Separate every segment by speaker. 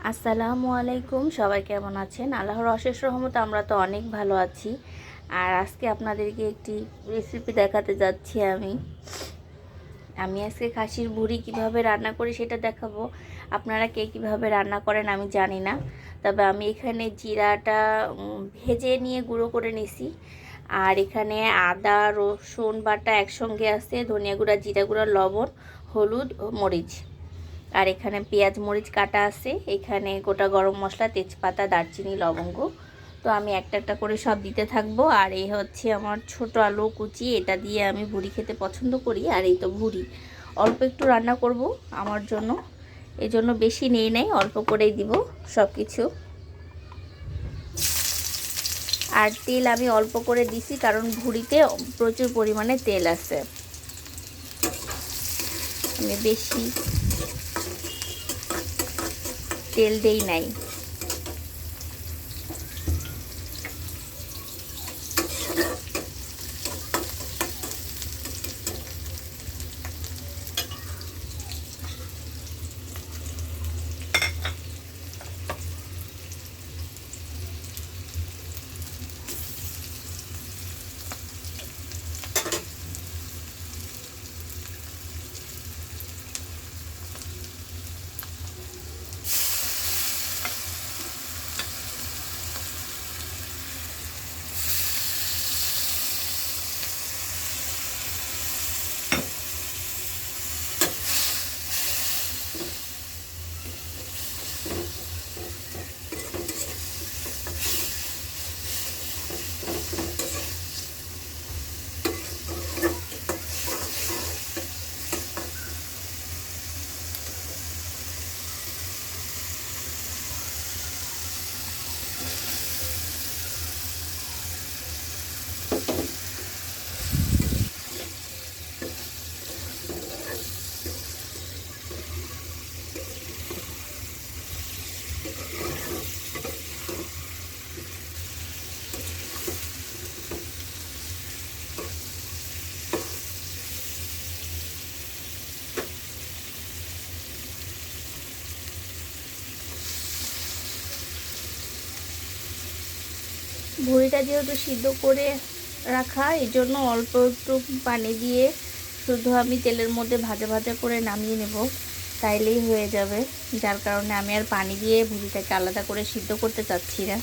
Speaker 1: আসসালামু আলাইকুম। সবাই কেমন আছেন? আল্লাহর অশেষ রহমতে আমরা তো অনেক ভালো আছি। আর আজকে আপনাদেরকে একটি রেসিপি দেখাতে যাচ্ছি। আমি আজকে খাসির ভুঁড়ি কিভাবে রান্না করি সেটা দেখাবো। আপনারা কে কীভাবে রান্না করেন আমি জানি না, তবে আমি এখানে জিরাটা ভেজে নিয়ে গুঁড়ো করে নিছি। আর এখানে আদা রসুন বাটা একসঙ্গে আছে, ধনিয়া গুঁড়া, জিরা গুঁড়া, লবণ, হলুদ ও মরিচ। আর এখানে পেঁয়াজ মরিচ কাটা আছে, এখানে গোটা গরম মশলা, তেজপাতা, দারচিনি, লবঙ্গ। তো আমি একটা একটা করে সব দিতে থাকবো। আর এই হচ্ছে আমার ছোট আলু কুচি, এটা দিয়ে আমি ভুড়ি খেতে পছন্দ করি। আর এই তো ভুড়ি অল্প একটু রান্না করব আমার জন্য, এই জন্য বেশি নেই নাই, অল্প করেই দিব সব কিছু। আর তেল আমি অল্প করে দিছি, কারণ ভুড়িতে প্রচুর পরিমাণে তেল আছে। আমি বেশি তেল দেই নাই। ভুঁড়িটা যেহেতু সিদ্ধ করে রাখা, এই জন্য অল্প একটু পানি দিয়ে শুধু আমি তেলের মধ্যে ভাজা ভাজা করে নামিয়ে নেব, তাইলেই হয়ে যাবে। যার কারণে আমি আর পানি দিয়ে ভুঁড়িটাকে আলাদা করে সিদ্ধ করতে চাচ্ছি না।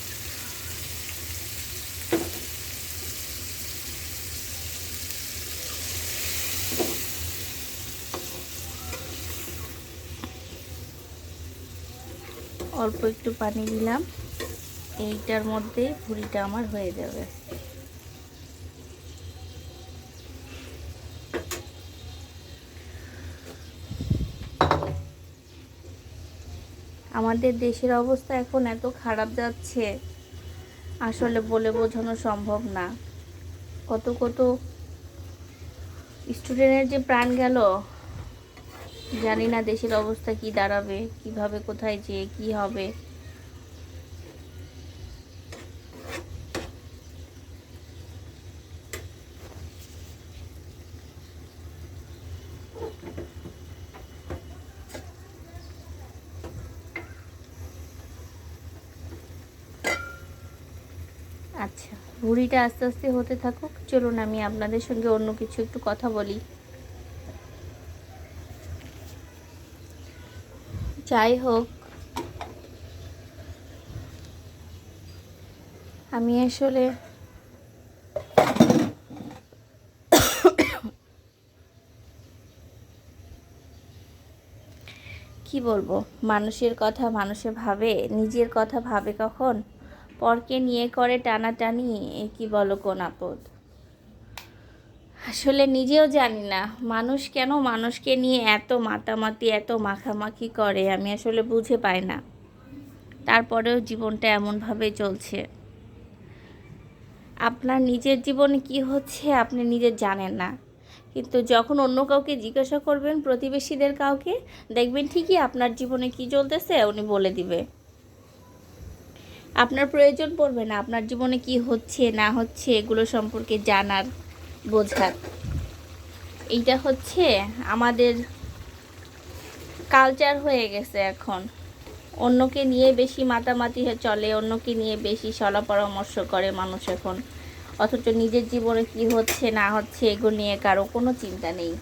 Speaker 1: অল্প একটু পানি দিলাম, এইটার মধ্যে ভুঁড়িটা আমার হয়ে যাবে। আমাদের দেশের অবস্থা এখন এত খারাপ যাচ্ছে, আসলে বলে বোঝানো সম্ভব না। কত কত স্টুডেন্টের যে প্রাণ গেল, জানি না দেশের অবস্থা কি দাঁড়াবে, কিভাবে কোথায় যেয়ে কি হবে। আচ্ছা, ভুঁড়িটা আস্তে আস্তে হতে থাকুক, চলুন আমি আপনাদের সঙ্গে অন্য কিছু একটু কথা বলি। যাই হোক, আমি আসলে কি বলবো, মানুষের কথা মানুষে ভাবে, নিজের কথা ভাবে কখন? পরকে নিয়ে করে টানাটানি, কি বলো কোন আপদ। আসলে নিজেও জানি না মানুষ কেন মানুষকে নিয়ে এত মাতামাতি, এত মাখামাখি করে, আমি আসলে বুঝে পাই না। তারপরেও জীবনটা এমনভাবে চলছে। আপনার নিজের জীবনে কি হচ্ছে আপনি নিজে জানেন না, কিন্তু যখন অন্য কাউকে জিজ্ঞাসা করবেন, প্রতিবেশীদের কাউকে, দেখবেন ঠিকই আপনার জীবনে কি চলতেছে উনি বলে দিবে। আপনার প্রয়োজন পড়বে না আপনার জীবনে কি হচ্ছে না হচ্ছে এগুলো সম্পর্কে জানার, বোঝার। এইটা হচ্ছে আমাদের কালচার হয়ে গেছে এখন। অন্যকে নিয়ে বেশি মাতামাতি চলে, অন্যকে নিয়ে বেশি সলা পরামর্শ করে মানুষ এখন, অথচ নিজের জীবনে কি হচ্ছে না হচ্ছে এগুলো নিয়ে কারো কোনো চিন্তা নেই।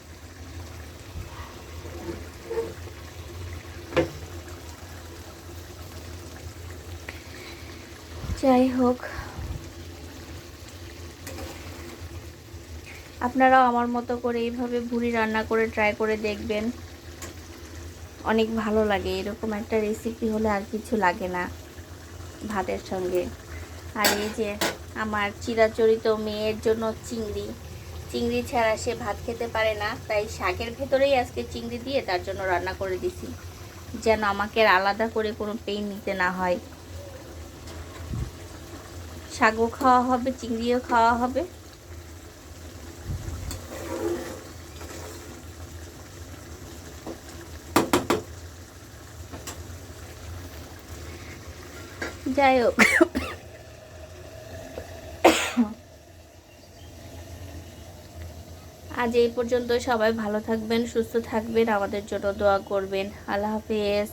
Speaker 1: যাই হোক, আপনারাও আমার মতো করে এইভাবে ভুড়ি রান্না করে ট্রাই করে দেখবেন, অনেক ভালো লাগে। এরকম একটা রেসিপি হলে আর কিছু লাগে না ভাতের সঙ্গে। আর এই যে আমার চিরাচরিত মেয়ের জন্য চিংড়ি, চিংড়ি ছাড়া সে ভাত খেতে পারে না, তাই শাকের ভেতরেই আজকে চিংড়ি দিয়ে তার জন্য রান্না করে দিছি, যেন আমাকে আর আলাদা করে কোনো পেইন নিতে না হয়। শাকও খাওয়া হবে, চিংড়িও খাওয়া হবে। যাই হোক, আজ এই পর্যন্ত। সবাই ভালো থাকবেন, সুস্থ থাকবেন, আমাদের জন্য দোয়া করবেন। আল্লাহ হাফেজ।